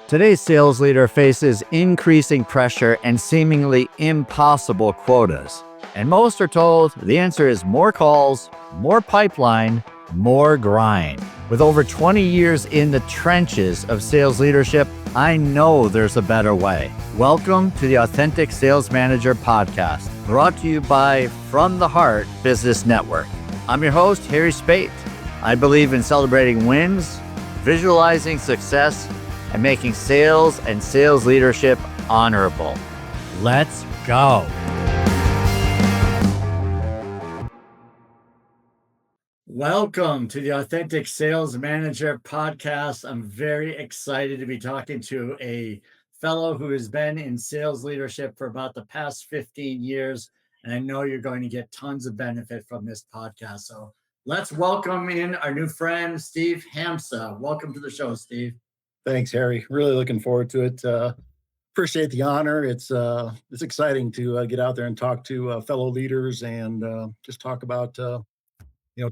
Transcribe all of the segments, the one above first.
Today's sales leader faces increasing pressure and seemingly impossible quotas. And most are told the answer is more calls, more pipeline, more grind. With over 20 years in the trenches of sales leadership, I know there's a better way. Welcome to the Authentic Sales Manager podcast, brought to you by From the Heart Business Network. I'm your host, Harry Spaight. I believe in celebrating wins, visualizing success, and making sales and sales leadership honorable. Let's go. Welcome to the Authentic Sales Manager podcast. I'm very excited to be talking to a fellow who has been in sales leadership for about the past 15 years. And I know you're going to get tons of benefit from this podcast. So let's welcome in our new friend, Steve Hamsa. Welcome to the show, Steve. Thanks, Harry. Really looking forward to it. Appreciate the honor. It's exciting to get out there and talk to fellow leaders and just talk about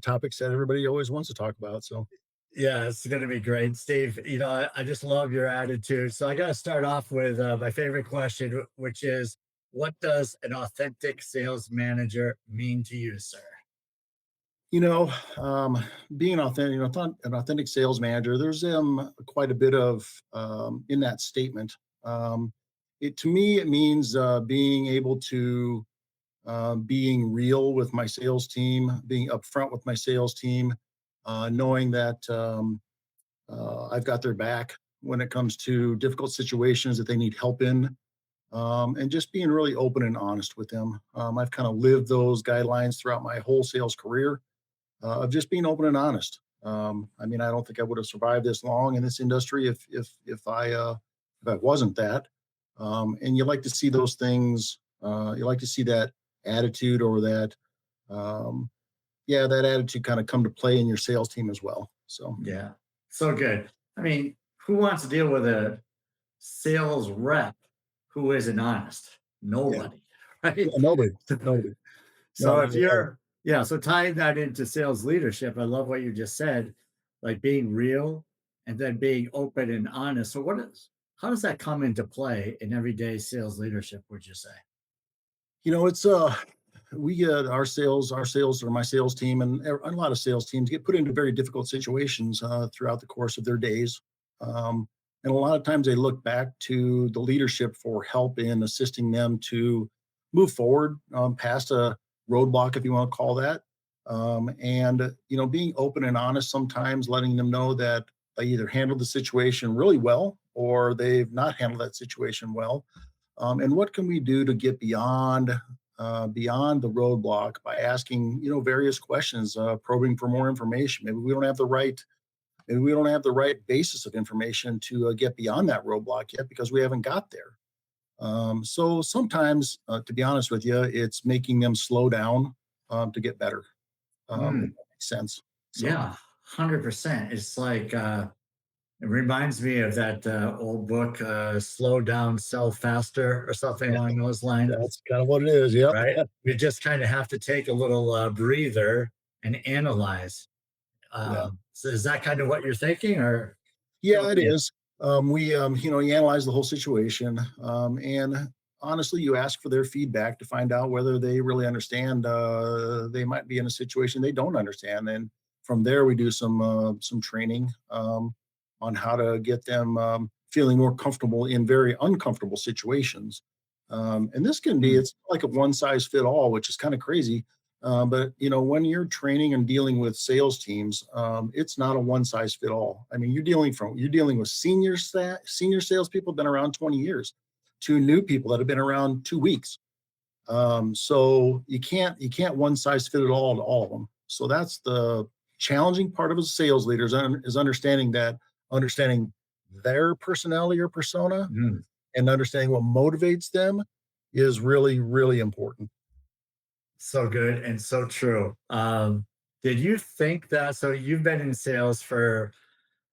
topics that everybody always wants to talk about. So yeah, it's going to be great, Steve. I just love your attitude. So I got to start off with my favorite question, which is, what does an authentic sales manager mean to you, sir? Being an authentic sales manager, there's quite a bit of in that statement. To me, it means being able to being real with my sales team, being upfront with my sales team, knowing that I've got their back when it comes to difficult situations that they need help in, and just being really open and honest with them. I've kind of lived those guidelines throughout my whole sales career. Of just being open and honest. I don't think I would have survived this long in this industry if I wasn't that. And you like to see those things. You like to see that attitude or that attitude kind of come to play in your sales team as well. So yeah, so good. Who wants to deal with a sales rep who isn't honest? Nobody, right? Yeah, nobody. So so tying that into sales leadership, I love what you just said, like being real and then being open and honest. So how does that come into play in everyday sales leadership, would you say? It's we get our sales or my sales team and a lot of sales teams get put into very difficult situations throughout the course of their days. And a lot of times they look back to the leadership for help in assisting them to move forward past a roadblock, if you want to call that. Being open and honest, sometimes letting them know that they either handled the situation really well or they've not handled that situation well. And what can we do to get beyond the roadblock by asking, various questions, probing for more information. Maybe we don't have the right basis of information to get beyond that roadblock yet because we haven't got there. So sometimes, to be honest with you, it's making them slow down to get better. If that makes sense. So, yeah, 100%. It's like, it reminds me of that old book, Slow Down, Sell Faster, or something along those lines. That's kind of what it is. Yeah. Right. You just kind of have to take a little breather and analyze. So is that kind of what you're thinking, or? Yeah, it is. You analyze the whole situation, and honestly, you ask for their feedback to find out whether they really understand. They might be in a situation they don't understand, and from there, we do some training on how to get them feeling more comfortable in very uncomfortable situations. And this can be, it's like a one size fit all, which is kind of crazy. But when you're training and dealing with sales teams, it's not a one size fit all. You're dealing with senior salespeople been around 20 years, to new people that have been around 2 weeks. So you can't one size fit it all to all of them. So that's the challenging part of a sales leader is understanding their personality or persona and understanding what motivates them is really, really important. So good and so true. Did you think that, so you've been in sales for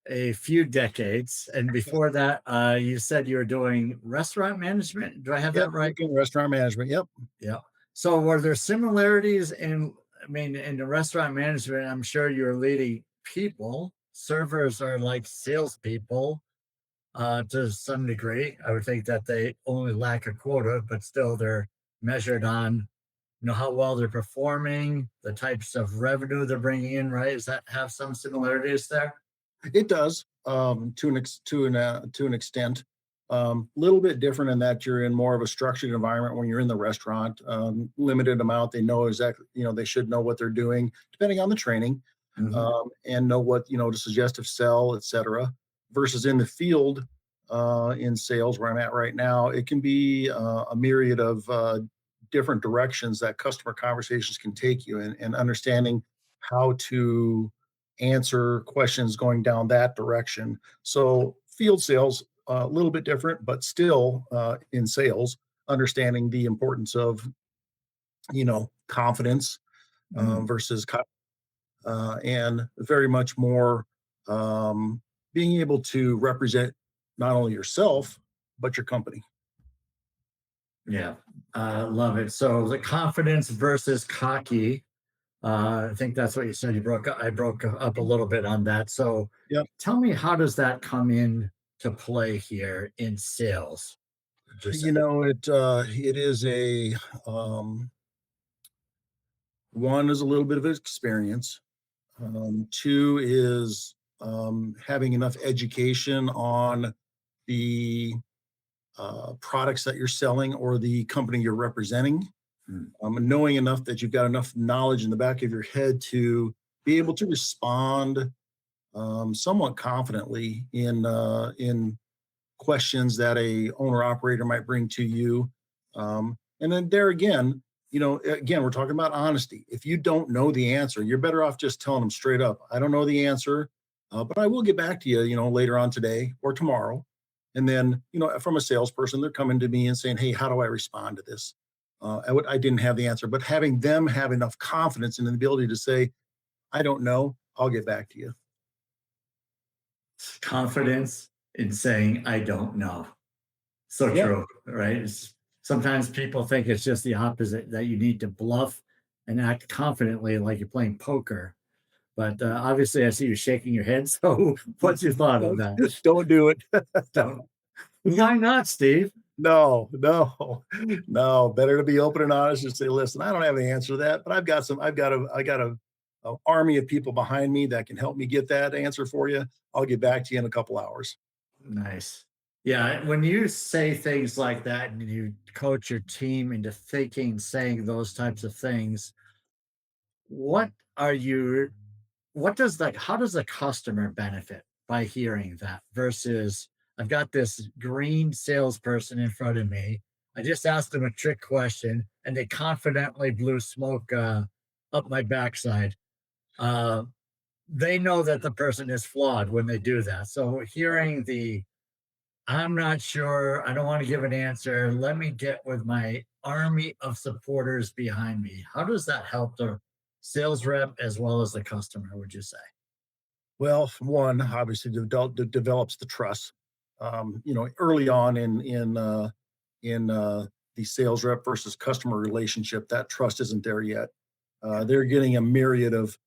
a few decades, and before that, you said you were doing restaurant management. Do I have that right? Restaurant management. Yep. Yeah. So were there similarities in the restaurant management? I'm sure you're leading people. Servers are like salespeople. To some degree. I would think that they only lack a quota, but still they're measured on, how well they're performing, the types of revenue they're bringing in, right? Does that have some similarities there? It does, to an extent. Little bit different in that you're in more of a structured environment when you're in the restaurant. Limited amount, they know exactly, they should know what they're doing, depending on the training, Mhm. and know what, to suggestive sell, etc. Versus in the field, in sales, where I'm at right now, it can be a myriad of different directions that customer conversations can take you, and understanding how to answer questions going down that direction. So field sales, a little bit different, but still in sales, understanding the importance of confidence Mhm. versus and very much more being able to represent not only yourself but your company. Yeah, love it. So the confidence versus cocky. I think that's what you said. I broke up a little bit on that. So Yep. tell me, how does that come in to play here in sales? Would you say? It is a one is a little bit of experience. Two is having enough education on the products that you're selling or the company you're representing, Mm. and knowing enough that you've got enough knowledge in the back of your head to be able to respond somewhat confidently in questions that a owner operator might bring to you. And then there again, again, we're talking about honesty. If you don't know the answer, you're better off just telling them straight up, I don't know the answer, but I will get back to you, later on today or tomorrow. And then, from a salesperson, they're coming to me and saying, hey, how do I respond to this? I didn't have the answer, but having them have enough confidence in the ability to say, I don't know, I'll get back to you. Confidence in saying, I don't know. So Yep. true, right? Sometimes people think it's just the opposite, that you need to bluff and act confidently like you're playing poker. But obviously, I see you shaking your head. So, what's your thought on that? Don't do it. Don't. Why not, Steve? No, no, no. Better to be open and honest and say, listen, I don't have the answer to that, but I got a army of people behind me that can help me get that answer for you. I'll get back to you in a couple hours. Nice. Yeah, when you say things like that and you coach your team into thinking, saying those types of things, what are you how does the customer benefit by hearing that versus I've got this green salesperson in front of me. I just asked them a trick question and they confidently blew smoke up my backside. Uh, they know that the person is flawed when they do that. So hearing the I'm not sure. I don't want to give an answer. Let me get with my army of supporters behind me. How does that help the sales rep as well as the customer, would you say? Well, one obviously develops the trust. Early on in the sales rep versus customer relationship, that trust isn't there yet. They're getting a myriad of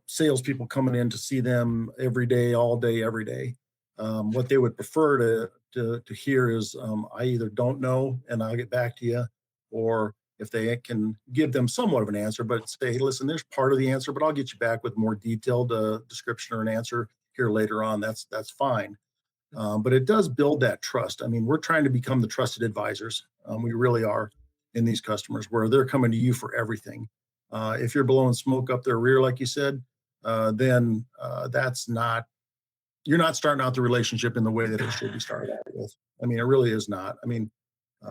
salespeople coming in to see them every day, all day, every day. What they would prefer to hear is, I either don't know and I'll get back to you, or if they can give them somewhat of an answer, but say, hey, listen, there's part of the answer, but I'll get you back with more detailed description or an answer here later on. That's fine. But it does build that trust. I mean, we're trying to become the trusted advisors. We really are in these customers where they're coming to you for everything. If you're blowing smoke up their rear, like you said, then that's not, you're not starting out the relationship in the way that it should be started out with. I mean, it really is not. I mean,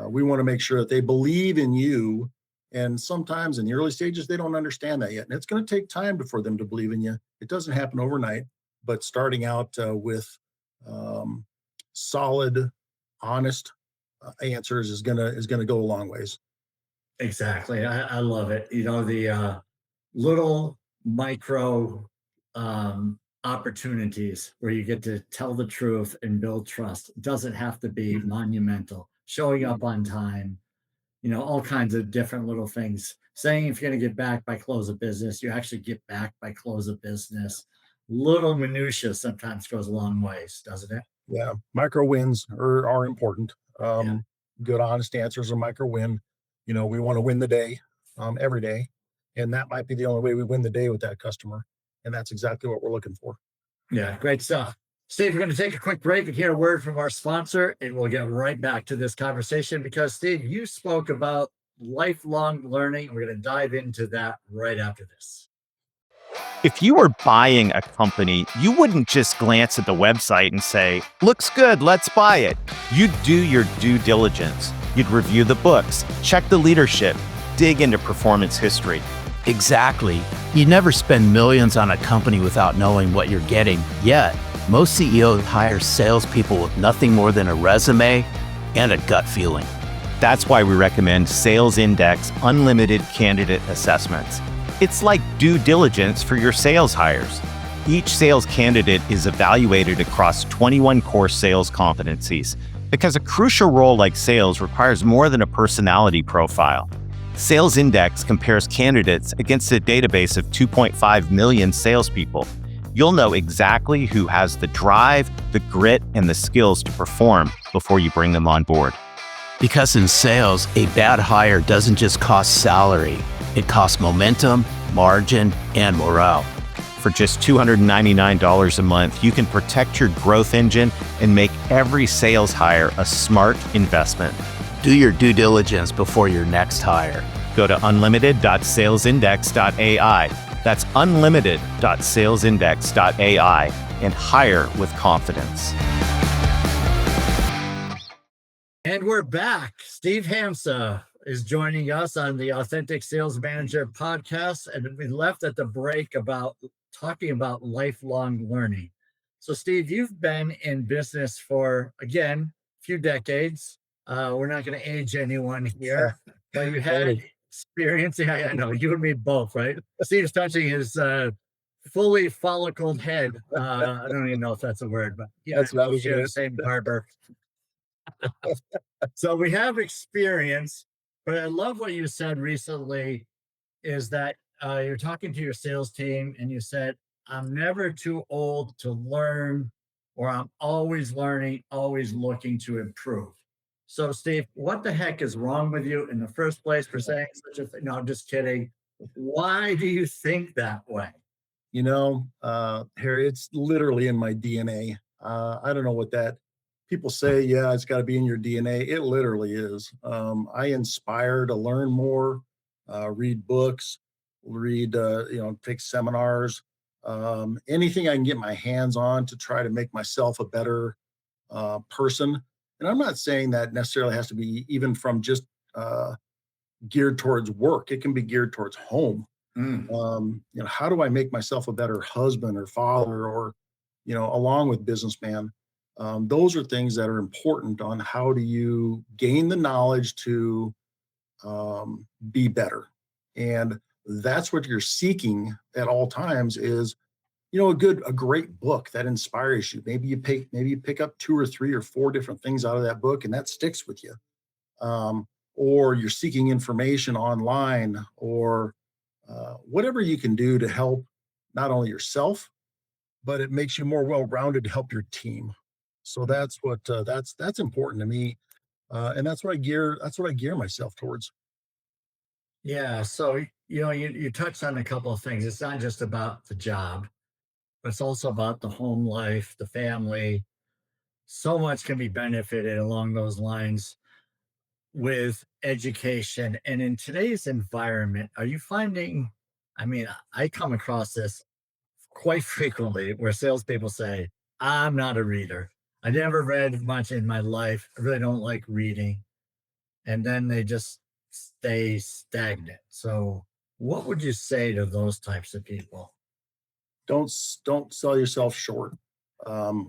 we want to make sure that they believe in you. And sometimes in the early stages, they don't understand that yet. And it's going to take time for them to believe in you. It doesn't happen overnight, but starting out with um, solid, honest answers is gonna go a long ways. Exactly. I love it. The little micro opportunities where you get to tell the truth and build trust. It doesn't have to be Mhm. monumental. Showing Mhm. up on time, all kinds of different little things. Saying if you're going to get back by close of business, you actually get back by close of business. Little minutia sometimes goes a long ways, doesn't it? Yeah, micro wins are important. Yeah. Good, honest answers are micro win. We want to win the day, every day, and that might be the only way we win the day with that customer, and that's exactly what we're looking for. Yeah, great stuff. Steve, we're going to take a quick break and hear a word from our sponsor, and we'll get right back to this conversation because, Steve, you spoke about lifelong learning. We're going to dive into that right after this. If you were buying a company, you wouldn't just glance at the website and say, looks good, let's buy it. You'd do your due diligence. You'd review the books, check the leadership, dig into performance history. Exactly. You never spend millions on a company without knowing what you're getting. Yet, most CEOs hire salespeople with nothing more than a resume and a gut feeling. That's why we recommend Sales Index Unlimited Candidate Assessments. It's like due diligence for your sales hires. Each sales candidate is evaluated across 21 core sales competencies because a crucial role like sales requires more than a personality profile. Sales Index compares candidates against a database of 2.5 million salespeople. You'll know exactly who has the drive, the grit, and the skills to perform before you bring them on board. Because in sales, a bad hire doesn't just cost salary, it costs momentum, margin, and morale. For just $299 a month, you can protect your growth engine and make every sales hire a smart investment. Do your due diligence before your next hire. Go to unlimited.salesindex.ai. That's unlimited.salesindex.ai and hire with confidence. And we're back. Steve Hamsa is joining us on the Authentic Sales Manager podcast. And we left at the break talking about lifelong learning. So, Steve, you've been in business for, again, a few decades. We're not going to age anyone here, but you had experience. Yeah, I know, you and me both, right? Steve's touching his fully follicled head. I don't even know if that's a word, but That's what I was share gonna the same barber. So we have experience, but I love what you said recently is that you're talking to your sales team and you said, I'm never too old to learn, or I'm always learning, always looking to improve. So, Steve, what the heck is wrong with you in the first place for saying such a thing? No, I'm just kidding. Why do you think that way? Harry, it's literally in my DNA. I don't know what that people say. Yeah, it's got to be in your DNA. It literally is. I inspire to learn more, read books, take seminars, anything I can get my hands on to try to make myself a better person. And I'm not saying that necessarily has to be even from just geared towards work. It can be geared towards home. Mm. How do I make myself a better husband or father, or along with businessman? Those are things that are important on how do you gain the knowledge to be better. And that's what you're seeking at all times is, a great book that inspires you. Maybe you pick up 2 or 3 or 4 different things out of that book and that sticks with you. Or you're seeking information online, or whatever you can do to help not only yourself, but it makes you more well-rounded to help your team. So that's what that's important to me, and that's what I gear myself towards. Yeah. So, you touched on a couple of things. It's not just about the job, but it's also about the home life, the family. So much can be benefited along those lines with education. And in today's environment, are you finding? I mean, I come across this quite frequently where salespeople say, I'm not a reader. I never read much in my life. I really don't like reading. And then they just stay stagnant. So, what would you say to those types of people? Don't sell yourself short.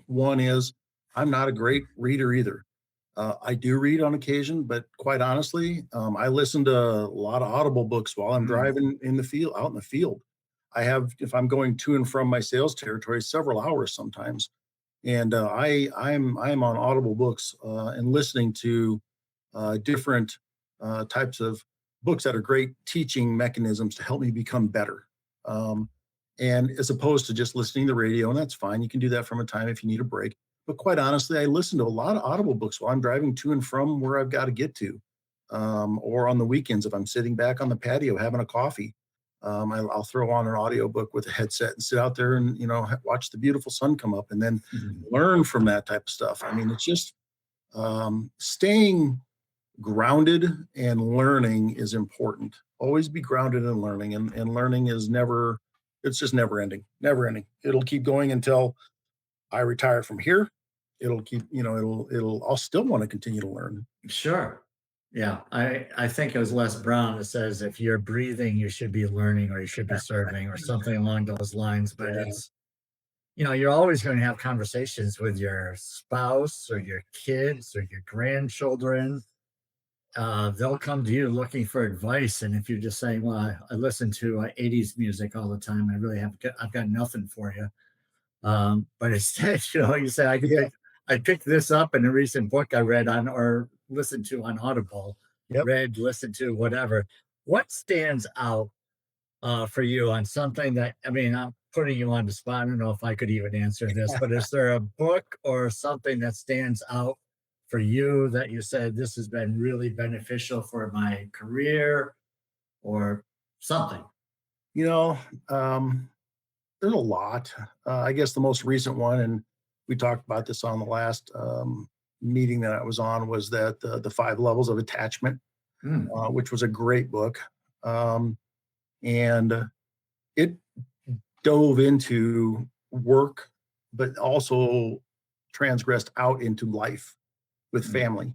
One is I'm not a great reader either. I do read on occasion, but quite honestly, I listen to a lot of Audible books while I'm Mm. driving out in the field. If I'm going to and from my sales territory, several hours sometimes, and I'm on Audible books and listening to different types of books that are great teaching mechanisms to help me become better. Um, and as opposed to just listening to the radio, and that's fine, you can do that from a time if you need a break. But quite honestly, I listen to a lot of Audible books while I'm driving to and from where I've got to get to, or on the weekends if I'm sitting back on the patio having a coffee. I'll throw on an audiobook with a headset and sit out there and watch the beautiful sun come up, and then learn from that type of stuff. I mean, it's just staying grounded and learning is important. Always be grounded in learning, and learning is never. It's just never ending, never ending. It'll keep going until I retire from here. It'll keep, I'll still want to continue to learn. Sure. Yeah. I think it was Les Brown that says if you're breathing, you should be learning, or you should be serving, or something along those lines. But it's, you're always going to have conversations with your spouse or your kids or your grandchildren. They'll come to you looking for advice. And if you're just saying, well, I listen to 80s music all the time, I've got nothing for you. But instead, you say, I picked this up in a recent book I read on or listened to on Audible, listened to, whatever. What stands out for you on something that, I'm putting you on the spot. I don't know if I could even answer this, but is there a book or something that stands out for you that you said, this has been really beneficial for my career or something? There's a lot. I guess the most recent one, and we talked about this on the last meeting that I was on, was that the 5 levels of attachment, which was a great book. And it dove into work, but also transgressed out into life with family.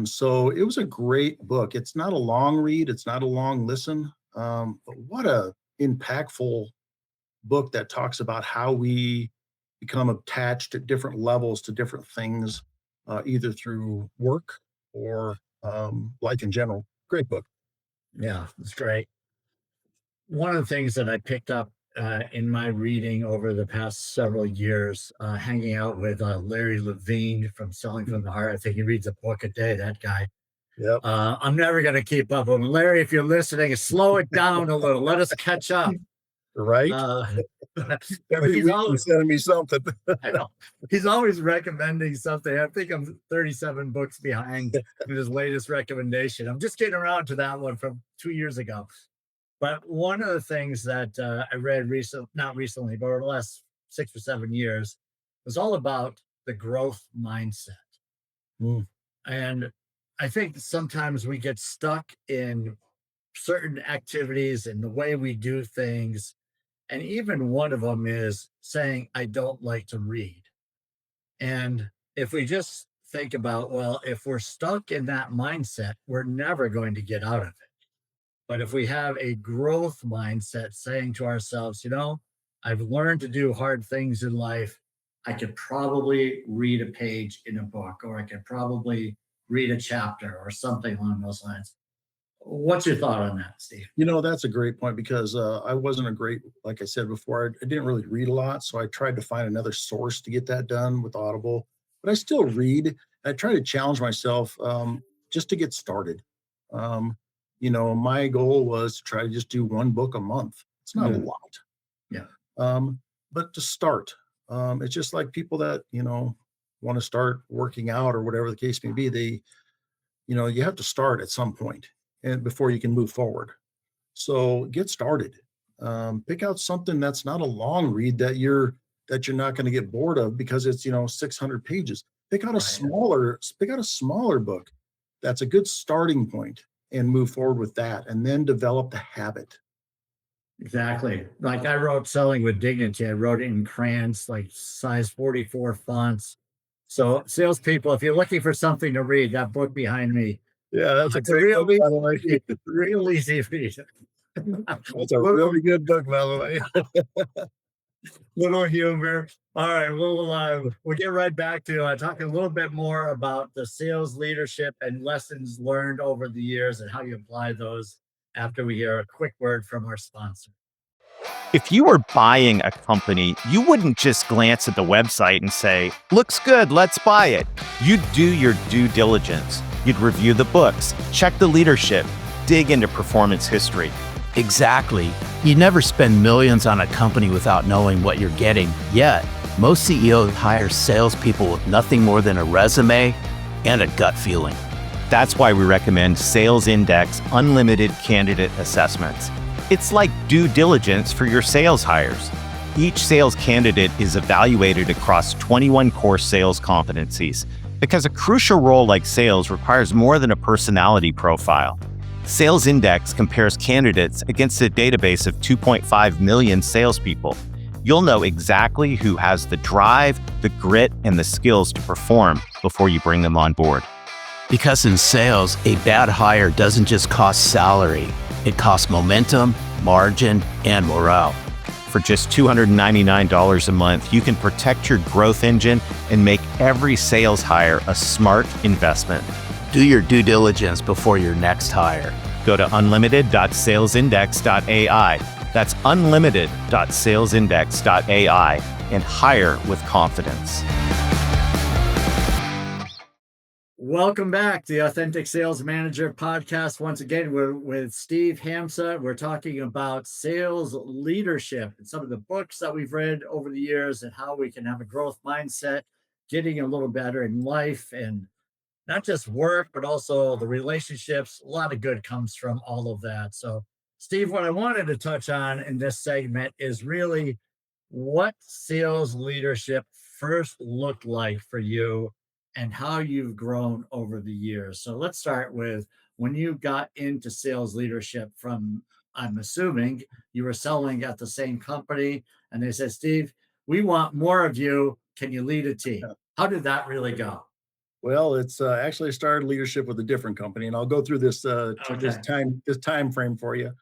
So it was a great book. It's not a long read. It's not a long listen. But what a impactful book that talks about how we become attached at different levels to different things, either through work or life in general. Great book. Yeah, it's great. One of the things that I picked up in my reading over the past several years, hanging out with Larry Levine from Selling from the Heart. I think he reads a book a day, that guy. Yep. I'm never going to keep up with him. Larry, if you're listening, slow it down a little. Let us catch up. Right. Every week he's sending me something. I know. He's always recommending something. I think I'm 37 books behind in his latest recommendation. I'm just getting around to that one from 2 years ago. But one of the things that I read not recently, but over the last 6 or 7 years, was all about the growth mindset. And I think sometimes we get stuck in certain activities and the way we do things. And even one of them is saying, I don't like to read. And if we just think about, well, if we're stuck in that mindset, we're never going to get out of it. But if we have a growth mindset, saying to ourselves, I've learned to do hard things in life. I could probably read a page in a book, or I could probably read a chapter or something along those lines. What's your thought on that, Steve? That's a great point, because I wasn't like I said before, I didn't really read a lot. So I tried to find another source to get that done with Audible, but I still read. I try to challenge myself just to get started. My goal was to try to just do 1 book a month. It's not a lot. Yeah. But to start, it's just like people that, want to start working out or whatever the case may be. You have to start at some point and before you can move forward. So get started. Pick out something that's not a long read that you're not going to get bored of because it's 600 pages. Pick out a smaller book that's a good starting point and move forward with that, and then develop the habit. Exactly. Like I wrote Selling with Dignity. I wrote it in crayons, like size 44 fonts. So salespeople, if you're looking for something to read, that book behind me. Yeah, that's a real easy read. That's a really good book, by the way. Little humor. All right, we'll get right back to talking a little bit more about the sales leadership and lessons learned over the years and how you apply those after we hear a quick word from our sponsor. If you were buying a company, you wouldn't just glance at the website and say, looks good, let's buy it. You'd do your due diligence. You'd review the books, check the leadership, dig into performance history. Exactly. You never spend millions on a company without knowing what you're getting. Yet, Most CEOs hire salespeople with nothing more than a resume and a gut feeling. That's why we recommend Sales Index Unlimited Candidate Assessments. It's like due diligence for your sales hires. Each sales candidate is evaluated across 21 core sales competencies because a crucial role like sales requires more than a personality profile. Sales Index compares candidates against a database of 2.5 million salespeople. You'll know exactly who has the drive, the grit, and the skills to perform before you bring them on board. Because in sales, a bad hire doesn't just cost salary, it costs momentum, margin, and morale. For just $299 a month, you can protect your growth engine and make every sales hire a smart investment. Do your due diligence before your next hire. Go to unlimited.salesindex.ai. That's unlimited.salesindex.ai and hire with confidence. Welcome back to the Authentic Sales Manager podcast. Once again, we're with Steve Hamsa. We're talking about sales leadership and some of the books that we've read over the years and how we can have a growth mindset, getting a little better in life and not just work, but also the relationships. A lot of good comes from all of that. So, Steve, what I wanted to touch on in this segment is really what sales leadership first looked like for you and how you've grown over the years. So let's start with when you got into sales leadership from, I'm assuming you were selling at the same company and they said, Steve, we want more of you. Can you lead a team? How did that really go? Well, it's actually started leadership with a different company, and I'll go through this this time frame for you.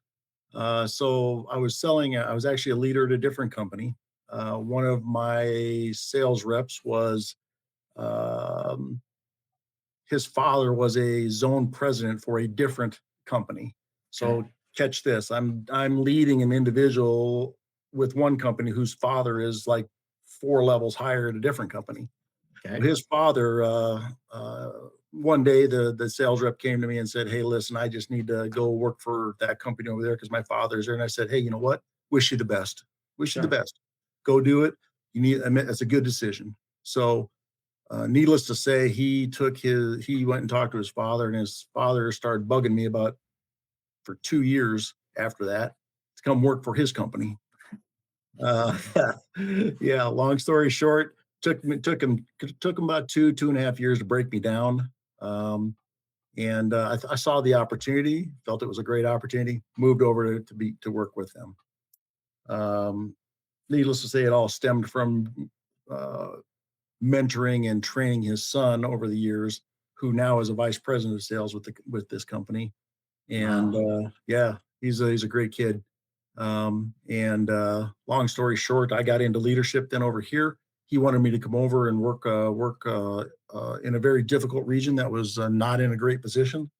So I was selling. I was actually a leader at a different company. One of my sales reps was um, his father was a zone president for a different company. So catch this: I'm leading an individual with one company whose father is like 4 levels higher at a different company. Okay. His father, one day the sales rep came to me and said, "Hey, listen, I just need to go work for that company over there because my father's there." And I said, "Hey, you know what? Wish you the best. Wish you the best. Go do it. You need. I mean, that's a good decision." So, needless to say, he went and talked to his father, and his father started bugging me about for 2 years after that to come work for his company. Uh, yeah, long story short, took him about 2.5 years to break me down. And I saw the opportunity, felt it was a great opportunity, moved over to work with them. Um, Needless to say, it all stemmed from uh, mentoring and training his son over the years, who now is a vice president of sales with this company. And yeah, he's a great kid. And long story short, I got into leadership then over here. He wanted me to come over and work in a very difficult region that was not in a great position.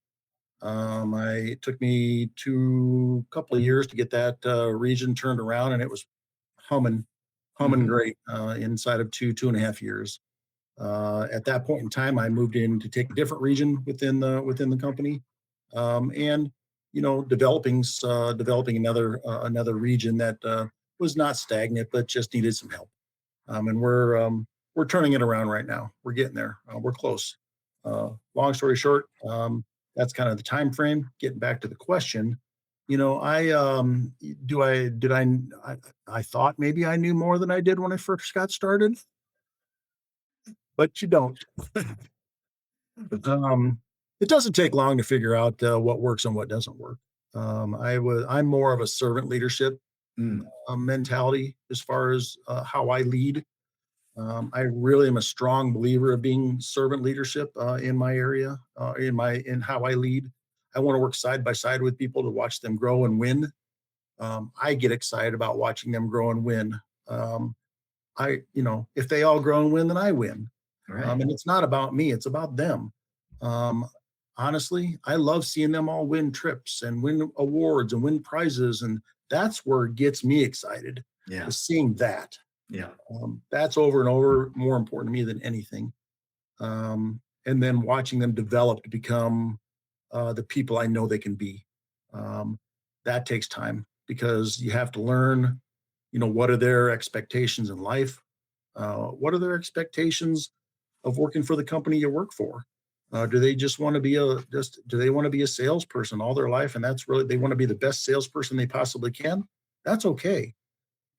It took me couple of years to get that region turned around, and it was humming, humming great inside of 2.5 years. At that point in time, I moved in to take a different region within the company, and developing another region that was not stagnant but just needed some help. And we're turning it around right now. We're getting there. We're close. Long story short, that's kind of the time frame. Getting back to the question, I thought maybe I knew more than I did when I first got started, but you don't. Um, it doesn't take long to figure out what works and what doesn't work. I'm more of a servant leadership mentality as far as how I lead. I really am a strong believer of being servant leadership in my area, in how I lead. I want to work side by side with people to watch them grow and win. I get excited about watching them grow and win. Um, if they all grow and win, then I win. Right. And it's not about me; it's about them. Um, Honestly, I love seeing them all win trips and win awards and win prizes, and that's where it gets me excited. Yeah. Is seeing that. Yeah. That's over and over more important to me than anything. And then watching them develop to become the people I know they can be. Um, that takes time because you have to learn, what are their expectations in life? What are their expectations of working for the company you work for? Do they just want to be do they want to be a salesperson all their life? And that's really, they want to be the best salesperson they possibly can. That's okay.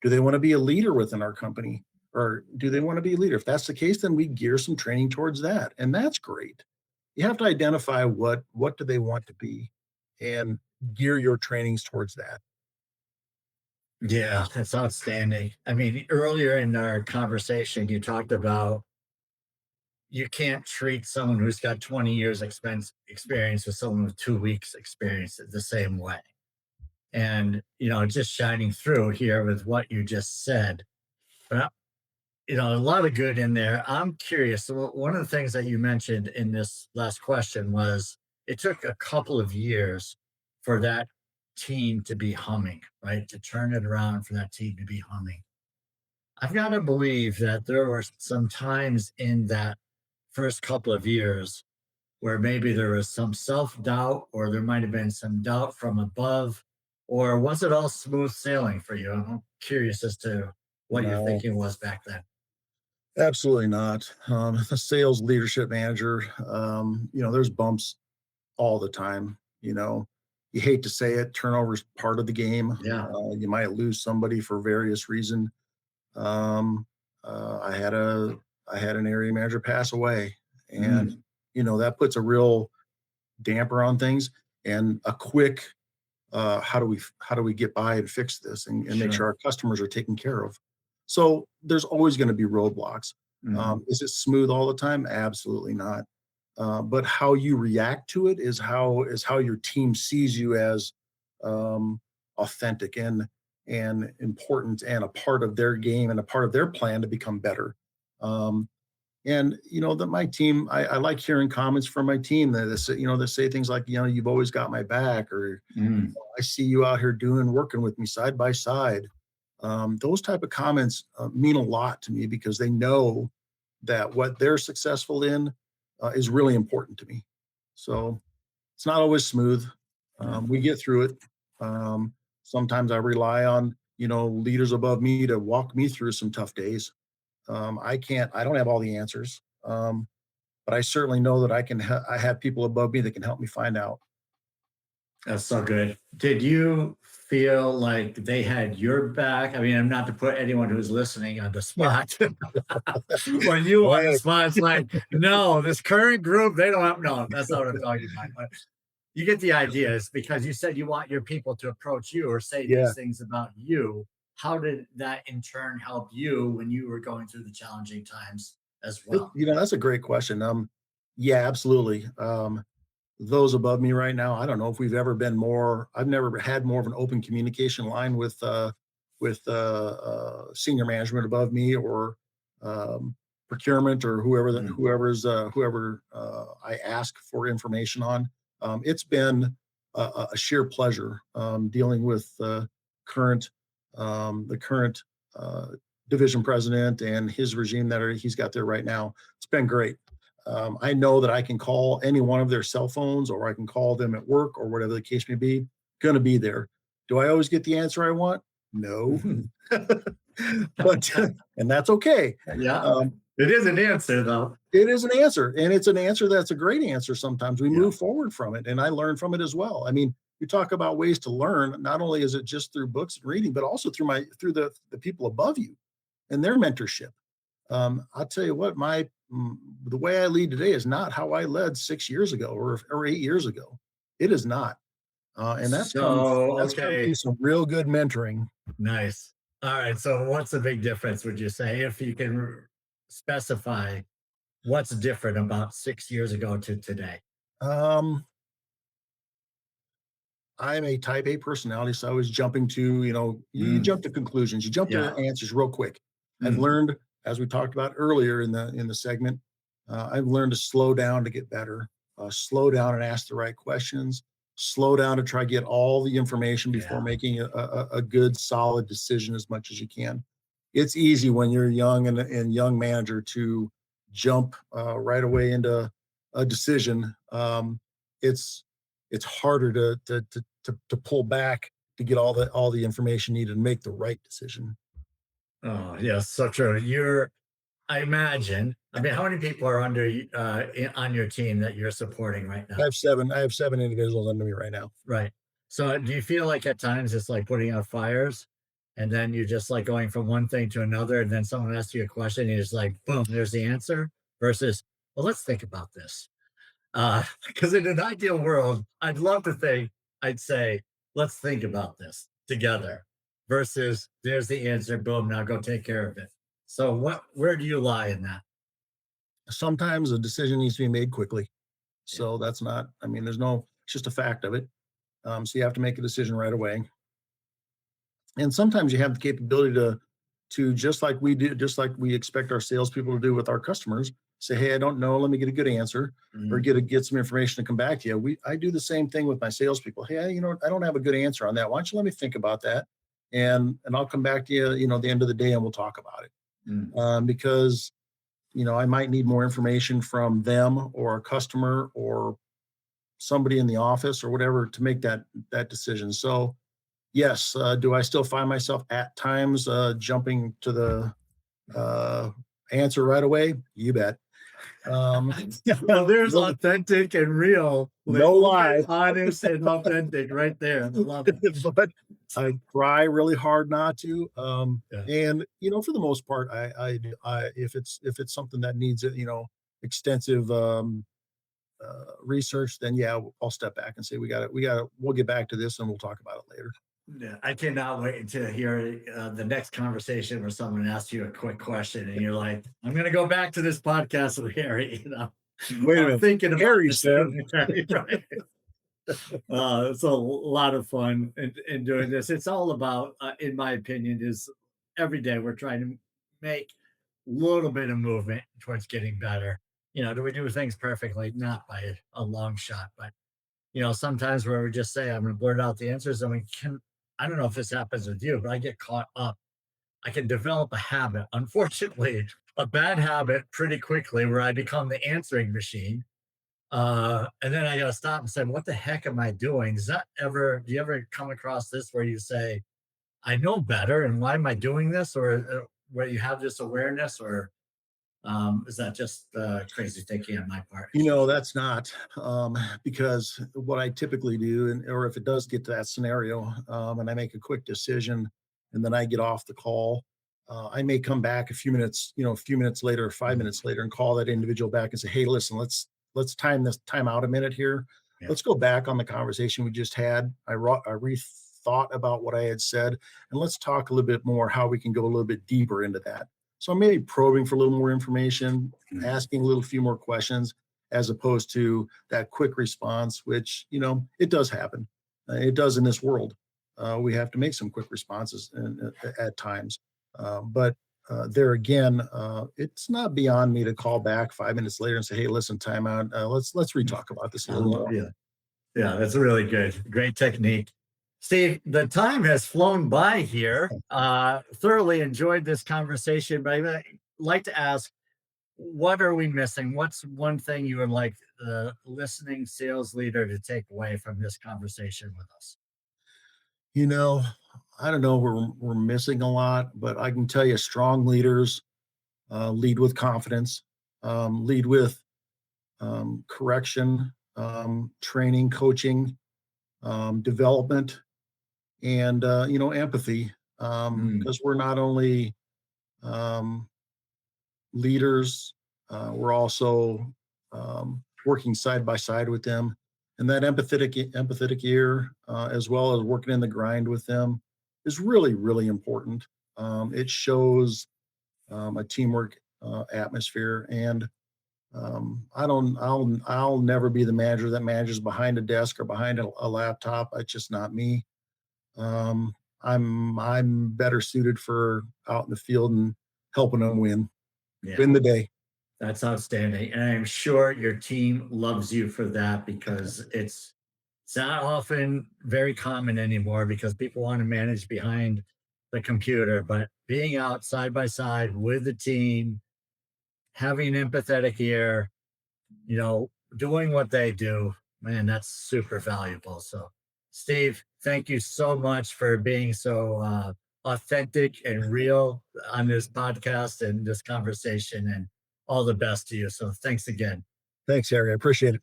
Do they want to be a leader within our company, or do they want to be a leader? If that's the case, then we gear some training towards that. And that's great. You have to identify what do they want to be and gear your trainings towards that. Yeah, that's outstanding. I mean, earlier in our conversation, you talked about you can't treat someone who's got 20 years experience with someone with 2 weeks experience the same way. And, just shining through here with what you just said. But, a lot of good in there. I'm curious. So one of the things that you mentioned in this last question was it took a couple of years for that team to be humming, right? To turn it around for that team to be humming. I've got to believe that there were some times in that first couple of years where maybe there was some self doubt, or there might have been some doubt from above, or was it all smooth sailing for you? I'm curious as to what your No, thinking was back then. absolutely not. The sales leadership manager, there's bumps all the time. You hate to say it, turnover is part of the game. Yeah. You might lose somebody for various reasons. Um, I had an area manager pass away, and that puts a real damper on things. And a quick, how do we get by and fix this and make sure our customers are taken care of? So there's always going to be roadblocks. Is it smooth all the time? Absolutely not. But how you react to it is how your team sees you as authentic and important and a part of their game and a part of their plan to become better. And that my team, I like hearing comments from my team that say things like, you've always got my back, or I see you out here working with me side by side. Those type of comments mean a lot to me, because they know that what they're successful in is really important to me. So it's not always smooth. We get through it. Sometimes I rely on, leaders above me to walk me through some tough days. I don't have all the answers. But I certainly know that I have people above me that can help me find out. That's so good. Did you feel like they had your back? I mean, I'm not to put anyone who's listening on the spot. When you on the spot, it's like, no, this current group, they don't have, no, that's not what I'm talking about. But you get the idea. It's because you said you want your people to approach you or say these things about you. How did that in turn help you when you were going through the challenging times as well? That's a great question. Yeah, absolutely. Those above me right now, I don't know if we've ever been more. I've never had more of an open communication line with senior management above me, or procurement, or whoever I ask for information on. It's been a sheer pleasure dealing with the current division president and his regime that he's got there right now. It's been great. I know that I can call any one of their cell phones, or I can call them at work, or whatever the case may be. Going to be there. Do I always get the answer I want? No. But and that's okay. Yeah. It is an answer, though. It is an answer, and it's an answer that's a great answer. Sometimes we move forward from it, and I learn from it as well. I mean, you talk about ways to learn. Not only is it just through books and reading, but also through the people above you and their mentorship. I'll tell you what, the way I lead today is not how I led 6 years ago or 8 years ago. It is not. And that's come through some real good mentoring. Nice. All right. So what's the big difference, would you say, if you can specify what's different about 6 years ago to today? I'm a type A personality, so I was jumping to, you jump to conclusions, you jump to answers real quick. I've learned, as we talked about earlier in the segment, I've learned to slow down to get better, slow down and ask the right questions, slow down to try to get all the information before making a good, solid decision as much as you can. It's easy when you're young and young manager to jump right away into a decision. It's harder to pull back to get all the information needed to make the right decision. Oh, yes, so true. I imagine. I mean, how many people are on your team that you're supporting right now? I have 7 individuals under me right now. Right. So do you feel like at times it's like putting out fires and then you're just like going from one thing to another and then someone asks you a question and you're just like, boom, there's the answer versus, well, let's think about this. Because in an ideal world, I'd love to think I'd say, let's think about this together versus there's the answer, boom, now go take care of it. So where do you lie in that? Sometimes a decision needs to be made quickly. So that's not, I mean, it's just a fact of it. So you have to make a decision right away. And sometimes you have the capability to just like we do, just like we expect our salespeople to do with our customers, say, hey, I don't know, let me get a good answer or get some information to come back to you. I do the same thing with my salespeople. Hey, I don't have a good answer on that. Why don't you let me think about that? And I'll come back to you, at the end of the day and we'll talk about it. Because I might need more information from them or a customer or somebody in the office or whatever to make that decision. So yes, do I still find myself at times jumping to the answer right away? You bet. There's authentic and real. No lies. Honest and authentic right there. I love it. But I try really hard not to. Yeah. And for the most part, I if it's something that needs extensive research, then yeah, I'll step back and say we'll get back to this and we'll talk about it later. Yeah, I cannot wait to hear the next conversation where someone asks you a quick question and you're like, I'm going to go back to this podcast with Harry. Wait a I'm minute, thinking about Harry this. said. Right. It's a lot of fun in doing this. It's all about, in my opinion, is every day we're trying to make a little bit of movement towards getting better. Do we do things perfectly? Not by a long shot, but sometimes where we just say, I'm going to blurt out the answers. I don't know if this happens with you, but I get caught up. I can develop a habit, unfortunately, a bad habit pretty quickly where I become the answering machine. And then I got to stop and say, what the heck am I doing? Do you ever come across this where you say, I know better and why am I doing this? Or where you have this awareness or is that just crazy thinking on my part? That's not because what I typically do, or if it does get to that scenario, and I make a quick decision, and then I get off the call, I may come back a few minutes later, or 5 minutes later, and call that individual back and say, "Hey, listen, let's time out a minute here. Yeah. Let's go back on the conversation we just had. I rethought about what I had said, and let's talk a little bit more how we can go a little bit deeper into that." So I'm maybe probing for a little more information, asking a few more questions, as opposed to that quick response, which, it does happen. It does in this world. We have to make some quick responses at times. But there again, it's not beyond me to call back 5 minutes later and say, hey, listen, time out. Let's re-talk about this a little more. Yeah, that's a really great technique. Steve, the time has flown by here. Thoroughly enjoyed this conversation, but I'd like to ask, what are we missing? What's one thing you would like the listening sales leader to take away from this conversation with us? I don't know, we're missing a lot, but I can tell you strong leaders lead with confidence, lead with correction, training, coaching, development, and empathy, because we're not only leaders, we're also working side by side with them, and that empathetic ear, as well as working in the grind with them, is really, really important. It shows a teamwork atmosphere, and I'll never be the manager that manages behind a desk or behind a laptop. It's just not me. I'm better suited for out in the field and helping them win the day. That's outstanding. And I'm sure your team loves you for that because it's not often very common anymore because people want to manage behind the computer, but being out side by side with the team, having an empathetic ear, doing what they do, man, that's super valuable. So Steve, thank you so much for being so authentic and real on this podcast and this conversation, and all the best to you. So thanks again. Thanks, Harry. I appreciate it.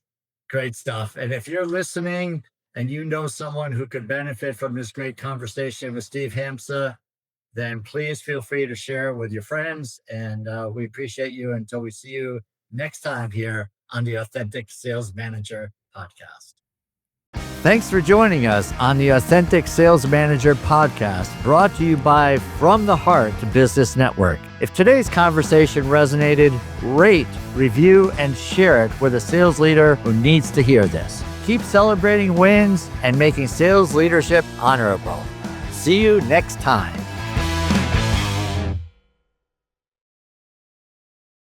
Great stuff. And if you're listening and you know someone who could benefit from this great conversation with Steve Hamsa, then please feel free to share it with your friends. And we appreciate you until we see you next time here on the Authentic Sales Manager podcast. Thanks for joining us on the Authentic Sales Manager podcast, brought to you by From the Heart Business Network. If today's conversation resonated, rate, review, and share it with a sales leader who needs to hear this. Keep celebrating wins and making sales leadership honorable. See you next time.